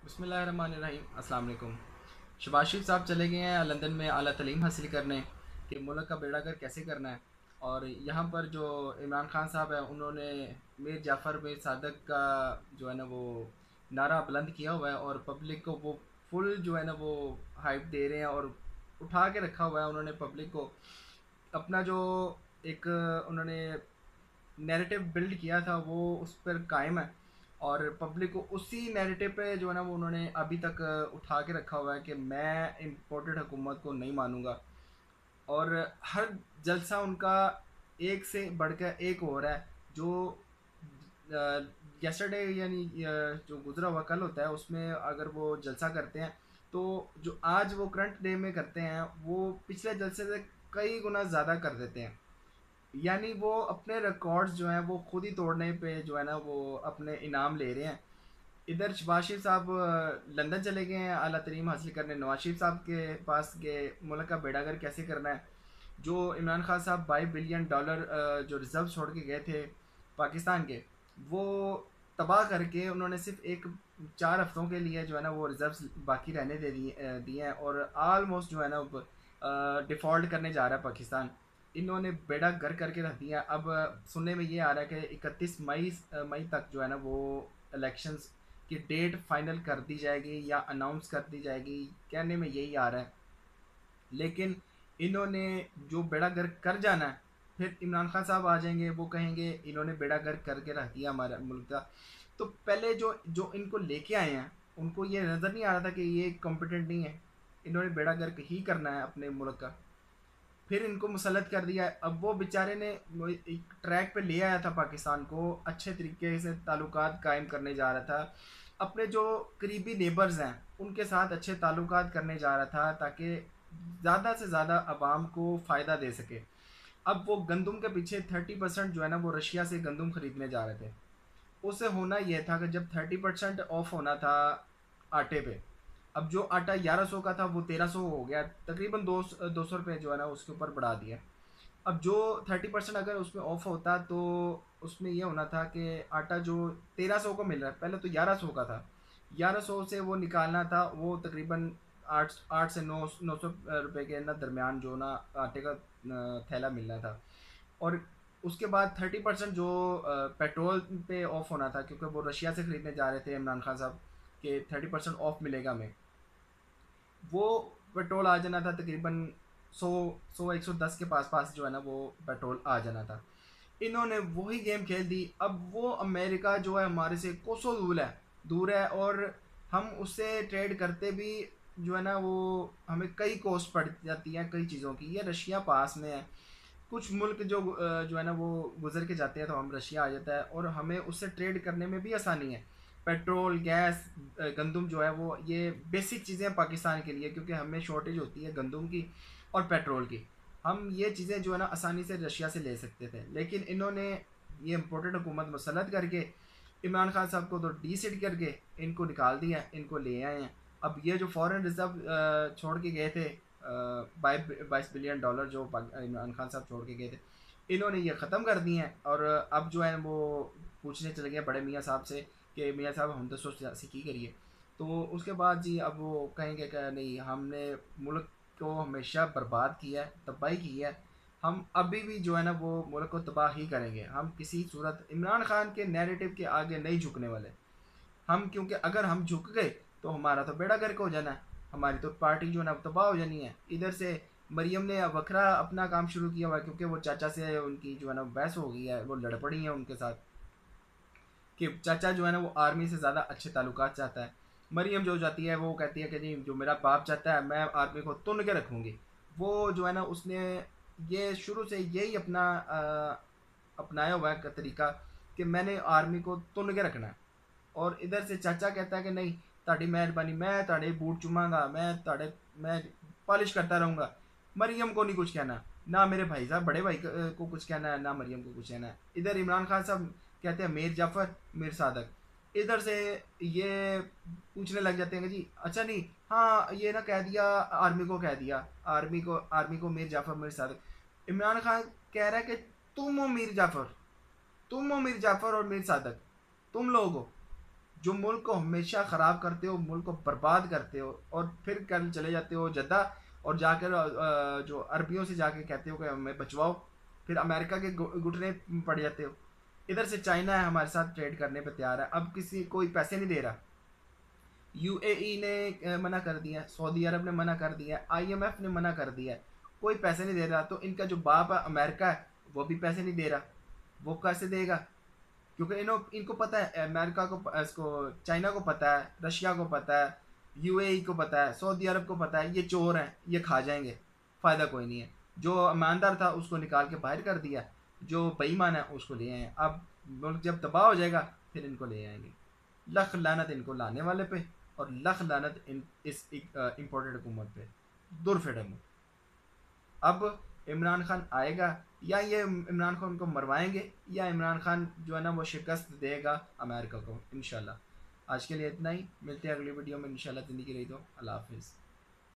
बिस्मिल्लाहिर्रहमानिर्रहीम। अस्सलाम वालेकुम। शहबाज शरीफ साहब चले गए हैं लंदन में आला तलीम हासिल करने कि मुल्क का बेड़ा गर्क कैसे करना है। और यहाँ पर जो इमरान खान साहब हैं उन्होंने मीर जाफ़र मीर सादक का जो है ना वो नारा बुलंद किया हुआ है और पब्लिक को वो फुल जो है ना वो हाइप दे रहे हैं और उठा के रखा हुआ है उन्होंने पब्लिक को। अपना जो एक उन्होंने नैरेटिव बिल्ड किया था वो उस पर कायम है और पब्लिक को उसी नैरेटिव पे जो है ना वो उन्होंने अभी तक उठा के रखा हुआ है कि मैं इम्पोर्टेड हुकूमत को नहीं मानूंगा। और हर जलसा उनका एक से बढ़कर एक हो रहा है। जो यस्टरडे यानी जो गुजरा हुआ कल होता है उसमें अगर वो जलसा करते हैं तो जो आज वो करंट डे में करते हैं वो पिछले जलसे से कई गुना ज़्यादा कर देते हैं। यानी वो अपने रिकॉर्ड्स जो हैं वो खुद ही तोड़ने पे जो है ना वो अपने इनाम ले रहे हैं। इधर शहबाज शरीफ साहब लंदन चले गए हैं आला तरीम हासिल करने नवाज शरीफ साहब के पास के मुल्क का बेड़ागर कैसे करना है। जो इमरान खान साहब $22 बिलियन जो रिजर्व छोड़ के गए थे पाकिस्तान के वो तबाह करके उन्होंने सिर्फ एक 4 हफ्तों के लिए जो है ना वो रिजर्व्स बाकी रहने दे दिए हैं और आलमोस्ट जो है ना डिफ़ॉल्ट करने जा रहा है पाकिस्तान। इन्होंने बेड़ा गर करके रख दिया। अब सुनने में ये आ रहा है कि 31 मई तक जो है ना वो इलेक्शंस की डेट फाइनल कर दी जाएगी या अनाउंस कर दी जाएगी। कहने में यही आ रहा है लेकिन इन्होंने जो बेड़ा गर्क कर जाना है फिर इमरान खान साहब आ जाएंगे वो कहेंगे इन्होंने बेड़ा गर्क करके रख दिया हमारा मुल्क का। तो पहले जो जो इनको लेके आए हैं उनको ये नज़र नहीं आ रहा था कि ये कॉम्पिटेंट नहीं है। इन्होंने बेड़ा गर्क ही करना है अपने मुल्क का। फिर इनको मुसलत कर दिया है। अब वो बेचारे ने वो एक ट्रैक पे ले आया था पाकिस्तान को अच्छे तरीके से ताल्लुकात कायम करने जा रहा था। अपने जो करीबी नेबर्स हैं उनके साथ अच्छे ताल्लुकात करने जा रहा था ताकि ज़्यादा से ज़्यादा आवाम को फ़ायदा दे सके। अब वो गंदम के पीछे 30% जो है ना वो रशिया से गंदम खरीदने जा रहे थे। उसे होना यह था कि जब 30% ऑफ होना था आटे पे, अब जो आटा 1100 का था वो 1300 हो गया। तकरीबन 200 रुपये जो है ना उसके ऊपर बढ़ा दिया। अब जो 30% अगर उसमें ऑफ होता तो उसमें ये होना था कि आटा जो 1300 को मिल रहा है पहले तो 1100 का था। 1100 से वो निकालना था वो तकरीबन आठ आठ से नौ सौ रुपये के ना दरमियान जो ना आटे का थैला मिलना था। और उसके बाद 30% जो पेट्रोल पे ऑफ होना था क्योंकि वो रशिया से ख़रीदने जा रहे थे इमरान खान साहब कि 30% ऑफ मिलेगा हमें। वो पेट्रोल आ जाना था तकरीबन 100 110 के पास पास जो है ना वो पेट्रोल आ जाना था। इन्होंने वही गेम खेल दी। अब वो अमेरिका जो है हमारे से कोसों दूर है और हम उससे ट्रेड करते भी जो है ना वो हमें कई कॉस्ट पड़ जाती है कई चीज़ों की। ये रशिया पास में है। कुछ मुल्क जो है ना वो गुजर के जाते हैं तो हम रशिया आ जाता है और हमें उससे ट्रेड करने में भी आसानी है। पेट्रोल गैस गंदम जो है वो ये बेसिक चीज़ें हैं पाकिस्तान के लिए क्योंकि हमें शॉर्टेज होती है गंदम की और पेट्रोल की। हम ये चीज़ें जो है ना आसानी से रशिया से ले सकते थे लेकिन इन्होंने ये इम्पोर्टेड हुकूमत मुसलत करके इमरान खान साहब को तो डीसिट करके इनको निकाल दिया इनको ले आए हैं। अब ये जो फॉरेन रिजर्व छोड़ के गए थे 22 बिलियन डॉलर जो इमरान खान साहब छोड़ के गए थे इन्होंने ये ख़त्म कर दिए हैं। और अब जो है वो पूछने चले गए बड़े मियाँ साहब से कि मियाँ साहब हम तो सोच सियासी करिए। तो उसके बाद जी अब वो कहेंगे कि नहीं हमने मुल्क को हमेशा बर्बाद किया है तबाही की है। हम अभी भी जो है ना वो मुल्क को तबाह ही करेंगे। हम किसी सूरत इमरान खान के नैरेटिव के आगे नहीं झुकने वाले। हम क्योंकि अगर हम झुक गए तो हमारा तो बेड़ा गर्क हो जाना है। हमारी तो पार्टी जो है ना तबाह हो जानी है। इधर से मरियम ने वखरा अपना काम शुरू किया हुआ है क्योंकि वो चाचा से उनकी जो है ना बहस हो गई है वो लड़ पड़ी है उनके साथ कि चाचा जो है ना वो आर्मी से ज़्यादा अच्छे ताल्लुकात चाहता है। मरियम जो जाती है वो कहती है कि जी जो मेरा बाप चाहता है मैं आर्मी को तुन के रखूँगी। वो जो है ना उसने ये शुरू से यही अपनाया हुआ है का तरीका कि मैंने आर्मी को तुन के रखना है। और इधर से चाचा कहता है कि नहीं ताड़ी मेहरबानी मैं ताड़े बूट चुमांगा मैं पॉलिश करता रहूँगा। मरियम को नहीं कुछ कहना ना मेरे भाई साहब बड़े भाई को कुछ कहना है ना मरियम को कुछ कहना है। इधर इमरान खान साहब कहते हैं मीर जाफ़र मीर सादक। इधर से ये पूछने लग जाते हैं कि जी अच्छा नहीं हाँ ये ना कह दिया आर्मी को कह दिया आर्मी को मीर जाफ़र मीर सादक। इमरान खान कह रहा है कि तुम हो मीर जाफ़र तुम हो मीर जाफ़र और मीर सादक तुम लोग हो जो मुल्क को हमेशा ख़राब करते हो, मुल्क को बर्बाद करते हो, और फिर कल चले जाते हो जद्दा और जाकर जो अरबियों से जाके कहते हो कि हमें बचवाओ, फिर अमेरिका के घुटने पड़ जाते हो। इधर से चाइना है हमारे साथ ट्रेड करने पे तैयार है, अब किसी कोई पैसे नहीं दे रहा। यूएई ने मना कर दिया, सऊदी अरब ने मना कर दिया, आईएमएफ ने मना कर दिया, कोई पैसे नहीं दे रहा। तो इनका जो बाप है अमेरिका है, वो भी पैसे नहीं दे रहा, वो कैसे देगा? क्योंकि इनको पता है, अमेरिका को, इसको चाइना को पता है, रशिया को पता है, यूएई को पता है, सऊदी अरब को पता है, ये चोर हैं, ये खा जाएंगे, फ़ायदा कोई नहीं है। जो ईमानदार था उसको निकाल के बाहर कर दिया, जो बेईमान है उसको ले आए। अब मुल्क जब तबाह हो जाएगा फिर इनको ले आएंगे। लख लानत इनको लाने वाले पे, और लख लानत इस इम्पोर्टेड हुकूमत पे। दुरफिडम। अब इमरान खान आएगा, या ये इमरान खान को मरवाएंगे, या इमरान खान जो है ना वो शिकस्त देगा अमेरिका को इंशाल्लाह। आज के लिए इतना ही, मिलते हैं अगली वीडियो में इंशाल्लाह। ज़िंदगी रही तो अल्लाह हाफिज़।